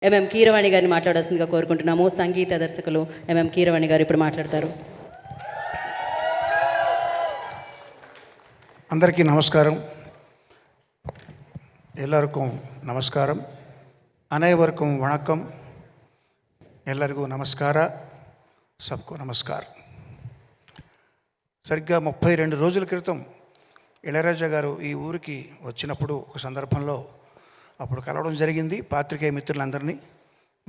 MM Keeravani గారిని మాట్లాడాల్సిందిగా కోరుకుంటున్నాము. సంగీత దర్శకులు ఎంఎం కీరవాణి గారు ఇప్పుడు మాట్లాడతారు. అందరికీ నమస్కారం. ಎಲ್ಲರಿಗೂ ನಮಸ್ಕಾರ. ಅನೇವರ್ಗೂ ವಣಕಂ. ಎಲ್ಲರಿಗೂ ನಮಸ್ಕಾರ. సబ్కు నమస్కార్. సరిగ్గా 32 రోజుల క్రితం ఇళయరాజా గారు ఈ ఊరికి వచ్చినప్పుడు ఒక సందర్భంలో అప్పుడు కలవడం జరిగింది. పాత్రికేయ మిత్రులందరినీ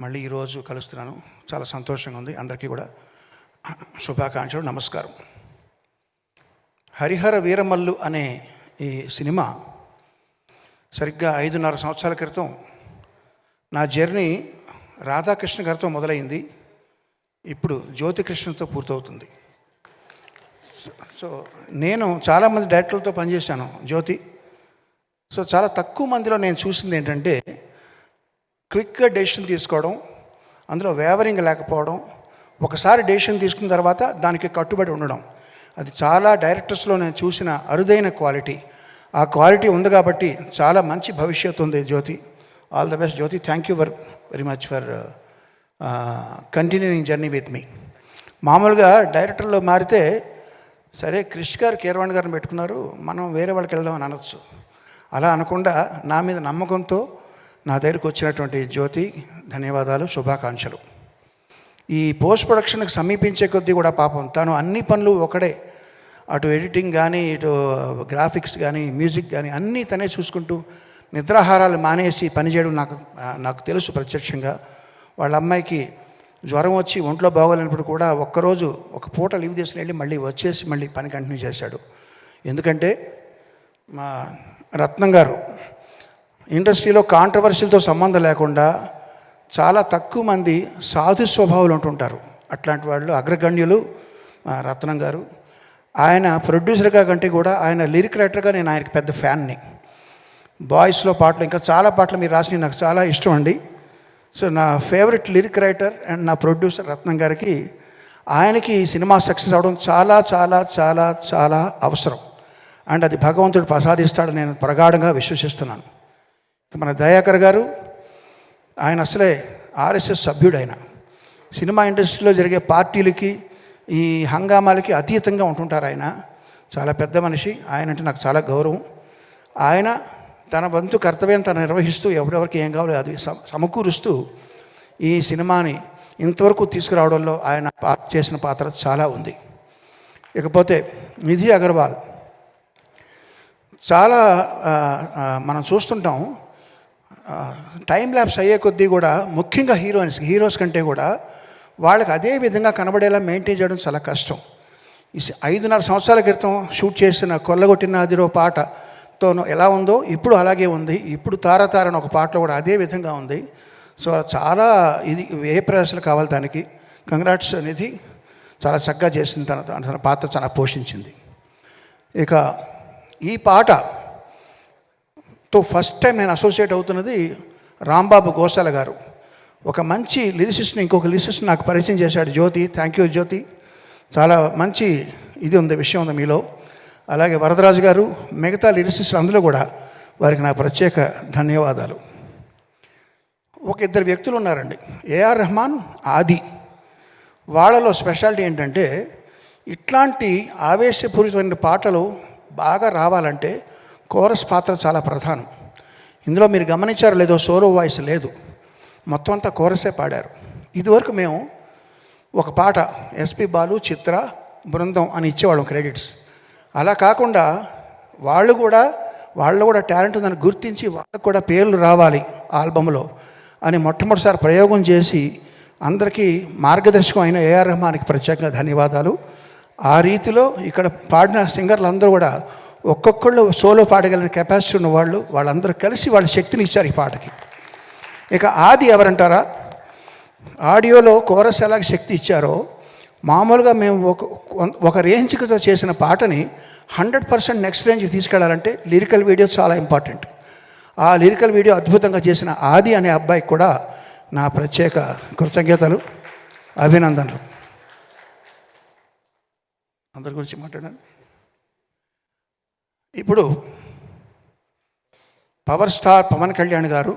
మళ్ళీ ఈరోజు కలుస్తున్నాను. చాలా సంతోషంగా ఉంది. అందరికీ కూడా శుభాకాంక్షలు, నమస్కారం. హరిహర వీరమల్లు అనే ఈ సినిమా సరిగ్గా 5.5 సంవత్సరాల క్రితం నా జర్నీ రాధాకృష్ణ గారితో మొదలైంది. ఇప్పుడు జ్యోతికృష్ణతో పూర్తవుతుంది. సో నేను చాలామంది డైరెక్టర్లతో పనిచేశాను జ్యోతి. సో చాలా తక్కువ మందిలో నేను చూసింది ఏంటంటే క్విక్గా డెసిషన్ తీసుకోవడం, అందులో వేవరింగ్ లేకపోవడం, ఒకసారి డెసిషన్ తీసుకున్న తర్వాత దానికి కట్టుబడి ఉండడం. అది చాలా డైరెక్టర్స్లో నేను చూసిన అరుదైన క్వాలిటీ. ఆ క్వాలిటీ ఉంది కాబట్టి చాలా మంచి భవిష్యత్తు ఉంది Jyothi. All the best Jyothi. Thank you very much for continuing journey with me. మామూలుగా డైరెక్టర్లో మారితే సరే క్రిష్ గారు కీరవాణి గారిని పెట్టుకున్నారు, మనం వేరే వాళ్ళకి వెళ్దామని అనొచ్చు. అలా అనకుండా నా మీద నమ్మకంతో నా దగ్గరికి వచ్చినటువంటి జ్యోతి ధన్యవాదాలు, శుభాకాంక్షలు. ఈ పోస్ట్ ప్రొడక్షన్కి సమీపించే కొద్దీ కూడా పాపం తను అన్ని పనులు ఒకడే, అటు ఎడిటింగ్ కానీ, ఇటు గ్రాఫిక్స్ కానీ, మ్యూజిక్ కానీ అన్నీ తనే చూసుకుంటూ నిద్రాహారాలు మానేసి పనిచేయడం నాకు తెలుసు ప్రత్యక్షంగా. వాళ్ళ అమ్మాయికి జ్వరం వచ్చి ఒంట్లో బాగోలేనప్పుడు కూడా ఒక్కరోజు ఒక పూట లీవ్ తీసుకుని వెళ్ళి మళ్ళీ వచ్చేసి మళ్ళీ పని కంటిన్యూ చేశాడు. ఎందుకంటే మా రత్నం గారు ఇండస్ట్రీలో కాంట్రవర్సీలతో సంబంధం లేకుండా చాలా తక్కువ మంది సాధు స్వభావాలు ఉంటుంటారు. అట్లాంటి వాళ్ళు అగ్రగణ్యులు రత్నం గారు. ఆయన ప్రొడ్యూసర్గా కంటే కూడా ఆయన లిరిక్ రైటర్గా నేను ఆయనకి పెద్ద ఫ్యాన్ని. బాయ్స్లో పాటలు ఇంకా చాలా పాటలు మీరు రాసినవి నాకు చాలా ఇష్టం అండి. సో నా ఫేవరెట్ లిరిక్ రైటర్ అండ్ నా ప్రొడ్యూసర్ రత్నం గారికి, ఆయనకి సినిమా సక్సెస్ అవడం చాలా చాలా చాలా చాలా అవసరం. అండ్ అది భగవంతుడు ప్రసాదిస్తాడని నేను ప్రగాఢంగా విశ్వసిస్తున్నాను. మన దయాకర్ గారు, ఆయన అసలే ఆర్ఎస్ఎస్ సభ్యుడు. ఆయన సినిమా ఇండస్ట్రీలో జరిగే పార్టీలకి ఈ హంగామాలకి అతీతంగా ఉంటుంటారు. ఆయన చాలా పెద్ద మనిషి. ఆయన అంటే నాకు చాలా గౌరవం. ఆయన తన వంతు కర్తవ్యం తను నిర్వహిస్తూ ఎవరెవరికి ఏం కావాలో అది సమకూరుస్తూ ఈ సినిమాని ఇంతవరకు తీసుకురావడంలో ఆయన చేసిన పాత్ర చాలా ఉంది. ఇకపోతే నిధి అగర్వాల్, చాలా మనం చూస్తుంటాం టైం ల్యాప్స్ అయ్యే కొద్దీ కూడా ముఖ్యంగా హీరోస్ కంటే కూడా వాళ్ళకి అదే విధంగా కనబడేలా మెయింటైన్ చేయడం చాలా కష్టం. ఈ 5.5 సంవత్సరాల క్రితం షూట్ చేసిన కొల్లగొట్టిన అదిరో పాటతోనూ ఎలా ఉందో ఇప్పుడు అలాగే ఉంది. ఇప్పుడు తారతారని ఒక పాటలో కూడా అదే విధంగా ఉంది. సో చాలా ఇది ఏ ప్రయాసాలు కావాలి దానికి. కంగ్రాట్స్ నిధి, చాలా చక్కగా చేసింది. తన పాత్ర చాలా పోషించింది. ఇక ఈ పాటతో ఫస్ట్ టైం నేను అసోసియేట్ అవుతున్నది రాంబాబు గోసాల గారు. ఒక మంచి లిరిసిస్ట్ని ఇంకొక లిరిసిస్ట్ నాకు పరిచయం చేశాడు జ్యోతి. థ్యాంక్ యూ జ్యోతి. చాలా మంచి ఇది ఉంది, విషయం ఉంది మీలో. అలాగే వరదరాజు గారు, మిగతా లిరిసిస్టులు అందులో కూడా వారికి నా ప్రత్యేక ధన్యవాదాలు. ఒక 2 వ్యక్తులు ఉన్నారండి, ఏఆర్ రెహమాన్, ఆది. వాళ్ళలో స్పెషాలిటీ ఏంటంటే ఇట్లాంటి ఆవేశపూరితమైన పాటలు బాగా రావాలంటే కోరస్ పాత్ర చాలా ప్రధానం. ఇందులో మీరు గమనించారో లేదో సోలో వాయిస్ లేదు, మొత్తం అంతా కోరసే పాడారు. ఇదివరకు మేము ఒక పాట ఎస్పి బాలు, చిత్ర, బృందం అని ఇచ్చేవాళ్ళం క్రెడిట్స్. అలా కాకుండా వాళ్ళు కూడా టాలెంట్ ఉందని గుర్తించి వాళ్ళకు కూడా పేర్లు రావాలి ఆల్బంలో అని మొట్టమొదటిసారి ప్రయోగం చేసి అందరికీ మార్గదర్శకం అయిన ఏఆర్ రెహమాన్కి ప్రత్యేకంగా ధన్యవాదాలు. ఆ రీతిలో ఇక్కడ పాడిన సింగర్లు అందరూ కూడా ఒక్కొక్కళ్ళు సోలో పాడగలిగిన కెపాసిటీ ఉన్న వాళ్ళందరూ కలిసి వాళ్ళ శక్తిని ఇచ్చారు ఈ పాటకి. ఇక ఆది ఎవరంటారా, ఆడియోలో కోరస్ ఎలాగ శక్తి ఇచ్చారో మామూలుగా మేము ఒక రేంజ్తో చేసిన పాటని 100% నెక్స్ట్ రేంజ్కి తీసుకెళ్లాలంటే లిరికల్ వీడియో చాలా ఇంపార్టెంట్. ఆ లిరికల్ వీడియో అద్భుతంగా చేసిన ఆది అనే అబ్బాయికి కూడా నా ప్రత్యేక కృతజ్ఞతలు, అభినందనలు. అందరి గురించి మాట్లాడాను. ఇప్పుడు పవర్ స్టార్ పవన్ కళ్యాణ్ గారు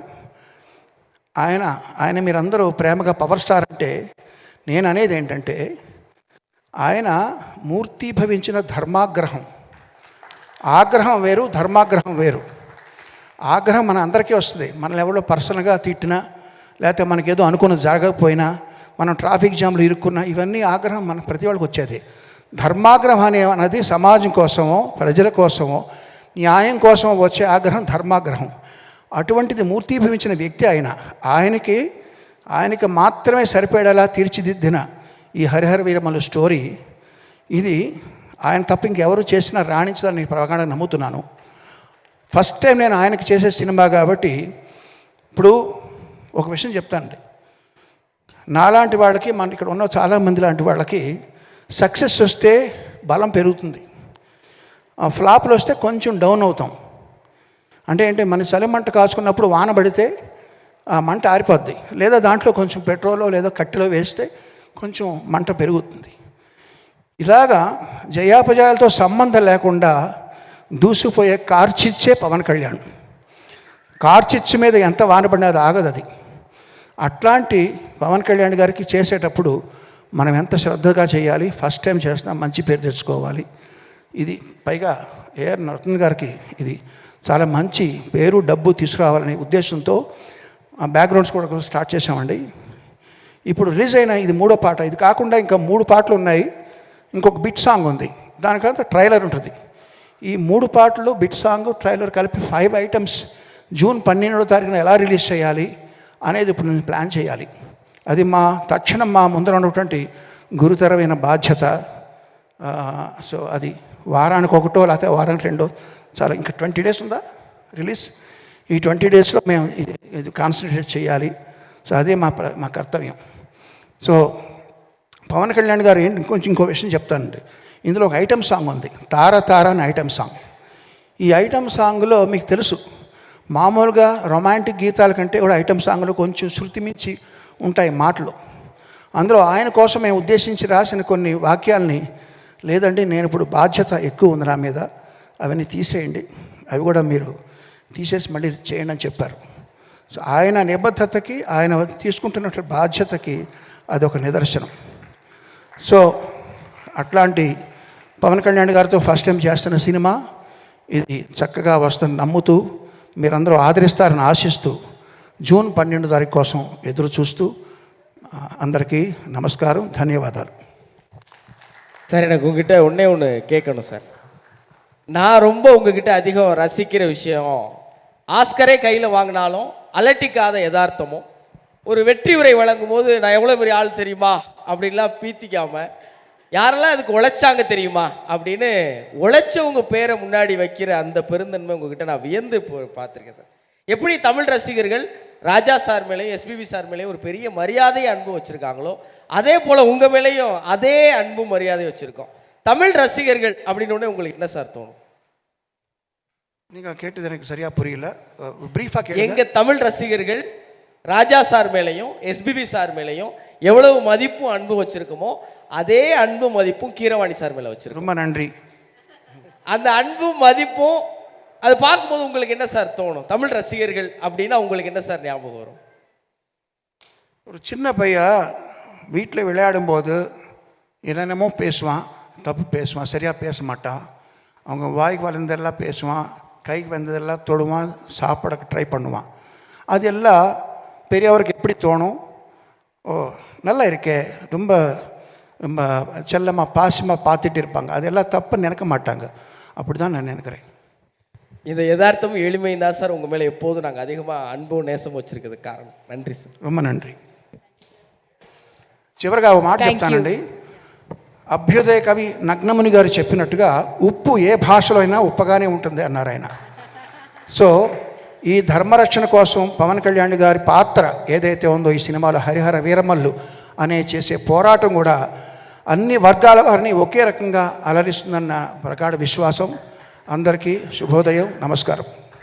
ఆయన మీరందరూ ప్రేమగా పవర్ స్టార్ అంటే, నేను అనేది ఏంటంటే ఆయన మూర్తీభవించిన ధర్మాగ్రహం. ఆగ్రహం వేరు, ధర్మాగ్రహం వేరు. ఆగ్రహం మన అందరికీ వస్తుంది. మనల్ని ఎవరో పర్సనల్గా తిట్టినా, లేకపోతే మనకేదో అనుకున్నది జరగకపోయినా, మనం ట్రాఫిక్ జామ్లు ఇరుక్కున్నా, ఇవన్నీ ఆగ్రహం మన ప్రతి వాళ్ళకి వచ్చేది. ధర్మాగ్రహం అనేది సమాజం కోసమో, ప్రజల కోసమో, న్యాయం కోసమో వచ్చే ఆగ్రహం ధర్మాగ్రహం. అటువంటిది మూర్తీభవించిన వ్యక్తి ఆయనకి మాత్రమే సరిపడేలా తీర్చిదిద్దిన ఈ హరిహర వీరమల్లు స్టోరీ, ఇది ఆయన తప్ప ఇంకెవరు చేసినా రాణించదని నేను ప్రగాఢంగా నమ్ముతున్నాను. ఫస్ట్ టైం నేను ఆయనకి చేసే సినిమా కాబట్టి. ఇప్పుడు ఒక విషయం చెప్తానండి, నాలాంటి వాళ్ళకి, మన ఇక్కడ ఉన్న చాలామంది లాంటి వాళ్ళకి సక్సెస్ వస్తే బలం పెరుగుతుంది, ఫ్లాప్లు వస్తే కొంచెం డౌన్ అవుతాం. అంటే మన చలిమంట కాచుకున్నప్పుడు వాన పడితే ఆ మంట ఆరిపోద్ది, లేదా దాంట్లో కొంచెం పెట్రోలో లేదా కట్టెలో వేస్తే కొంచెం మంట పెరుగుతుంది. ఇలాగా జయాపజయాలతో సంబంధం లేకుండా దూసిపోయే కార్చిచ్చే పవన్ కళ్యాణ్. కార్చిచ్చు మీద ఎంత వాన పడినా అది ఆగదు. అది అట్లాంటి పవన్ కళ్యాణ్ గారికి చేసేటప్పుడు మనం ఎంత శ్రద్ధగా చేయాలి. ఫస్ట్ టైం చేస్తున్నాం, మంచి పేరు తెచ్చుకోవాలి. ఇది పైగా ఏఆర్ నరసింహన్ గారికి ఇది చాలా మంచి పేరు, డబ్బు తీసుకురావాలనే ఉద్దేశంతో బ్యాక్గ్రౌండ్స్ కూడా స్టార్ట్ చేసామండి. ఇప్పుడు రిలీజ్ అయిన ఇది 3వ పాట. ఇది కాకుండా ఇంకా 3 పాటలు ఉన్నాయి, ఇంకొక బిట్ సాంగ్ ఉంది, దానికంతా ట్రైలర్ ఉంటుంది. ఈ 3 పాటలు, బిట్ సాంగ్, ట్రైలర్ కలిపి 5 ఐటమ్స్ జూన్ 12వ తారీఖున ఎలా రిలీజ్ చేయాలి అనేది ఇప్పుడు నేను ప్లాన్ చేయాలి. అది తక్షణం మా ముందర ఉన్నటువంటి గురుతరమైన బాధ్యత. సో అది వారానికి 1 లేకపోతే వారానికి 2, చాలా ఇంకా 20 డేస్ ఉందా రిలీజ్. ఈ 20 డేస్లో మేము ఇది కాన్సన్ట్రేట్ చేయాలి. సో అదే మా కర్తవ్యం. సో పవన్ కళ్యాణ్ గారు ఇంకో విషయం చెప్తానండి. ఇందులో ఒక ఐటమ్ సాంగ్ ఉంది, తార తార అని ఐటమ్ సాంగ్. ఈ ఐటమ్ సాంగ్లో మీకు తెలుసు, మామూలుగా రొమాంటిక్ గీతాల కంటే కూడా ఐటమ్ సాంగ్లో కొంచెం శృతి మించి ఉంటాయి మాటలు. అందులో ఆయన కోసం మేము ఉద్దేశించి రాసిన కొన్ని వాక్యాలని, లేదండి నేను ఇప్పుడు బాధ్యత ఎక్కువ ఉంది నా మీద, అవన్నీ తీసేయండి, అవి కూడా మీరు తీసేసి మళ్ళీ చేయండి అని చెప్పారు. సో ఆయన నిబద్ధతకి, ఆయన తీసుకుంటున్నటువంటి బాధ్యతకి అదొక నిదర్శనం. సో అట్లాంటి పవన్ కళ్యాణ్ గారితో ఫస్ట్ టైం చేస్తున్న సినిమా ఇది చక్కగా వస్తుంది నమ్ముతూ, మీరందరూ ఆదరిస్తారని ఆశిస్తూ, జూన్ 12వ తారీఖు కోసం ఎదురు చూస్తూ, అందరికీ நமஸ்காரம், ధన్యవాదాలు. சார், எனக்கு உங்ககிட்ட ஒன்று கேட்கணும் சார். நான் ரொம்ப உங்ககிட்ட அதிகம் ரசிக்கிற விஷயம், ஆஸ்கரே கையில் வாங்கினாலும் அலட்டிக்காத யதார்த்தமும், ஒரு வெற்றி உரை வழங்கும் போது நான் எவ்வளோ பெரிய ஆள் தெரியுமா அப்படின்லாம் பீத்திக்காமல், யாரெல்லாம் அதுக்கு உழைச்சாங்க தெரியுமா அப்படின்னு உழைச்சவங்க பேரை முன்னாடி வைக்கிற அந்த பெருந்தன்மை உங்ககிட்ட நான் வியந்து பார்த்துருக்கேன் சார். எப்படி தமிழ் ரசிகர்கள் ராஜா சார் மேலேயும் எஸ்பிபி சார் மேலேயும் ஒரு பெரிய மரியாதை அன்பும் வச்சுருக்காங்களோ, அதே போல் உங்கள் மேலேயும் அதே அன்பும் மரியாதையும் வச்சுருக்கோம். தமிழ் ரசிகர்கள் அப்படின்னு உங்களுக்கு என்ன சார் தோணும்? நீங்கள் கேட்டது எனக்கு சரியாக புரியல, ப்ரீஃபாக கேளுங்க. எங்கள் தமிழ் ரசிகர்கள் ராஜா சார் மேலேயும் எஸ்பிபி சார் மேலேயும் எவ்வளவு மதிப்பும் அன்பும் வச்சுருக்கோமோ, அதே அன்பு மதிப்பும் கீரவாணி சார் மேலே வச்சுருக்கோம். ரொம்ப நன்றி. அந்த அன்பும் மதிப்பும் அது பார்க்கும்போது உங்களுக்கு என்ன சார் தோணும்? தமிழ் ரசிகர்கள் அப்படின்னா உங்களுக்கு என்ன சார் ஞாபகம் வரும்? ஒரு சின்ன பையன் வீட்டில் விளையாடும்போது என்னென்னமோ பேசுவான், தப்பு பேசுவான், சரியாக பேச மாட்டான். அவங்க வாய்க்கு வளர்ந்ததெல்லாம் பேசுவான், கைக்கு வந்ததெல்லாம் தொடுவான், சாப்பிட ட்ரை பண்ணுவான். அது எல்லாம் பெரியவருக்கு எப்படி தோணும்? ஓ நல்லா இருக்கே, ரொம்ப ரொம்ப செல்லமாக பாசமாக பார்த்துட்டு இருப்பாங்க. அதெல்லாம் தப்பு நினைக்க மாட்டாங்க. அப்படி தான் நான் நினைக்கிறேன். இந்த யதார்த்தமும் எளிமையும் தான் சார் உங்கள் மேலே எப்போதும் நாங்கள் அதிகமாக அன்பும் நேசம் வச்சுருக்கிறதுக்கு காரணம். நன்றி సార్. ரொம்ப நன்றி. చివరిగా ఒక మాట చెప్తానండి. అభ్యుదయ కవి నగ్నముని గారు చెప్పినట్టుగా ఉప్పు ఏ భాషలో అయినా ఉప్పగానే ఉంటుంది అన్నారు ఆయన. సో ఈ ధర్మరక్షణ కోసం పవన్ కళ్యాణ్ గారి పాత్ర ఏదైతే ఉందో ఈ సినిమాలో హరిహర వీరమల్లు అనే చేసే పోరాటం కూడా అన్ని వర్గాల వారిని ఒకే రకంగా అలరిస్తుందన్న ప్రగాఢ విశ్వాసం. అందరికీ శుభోదయం, నమస్కారం.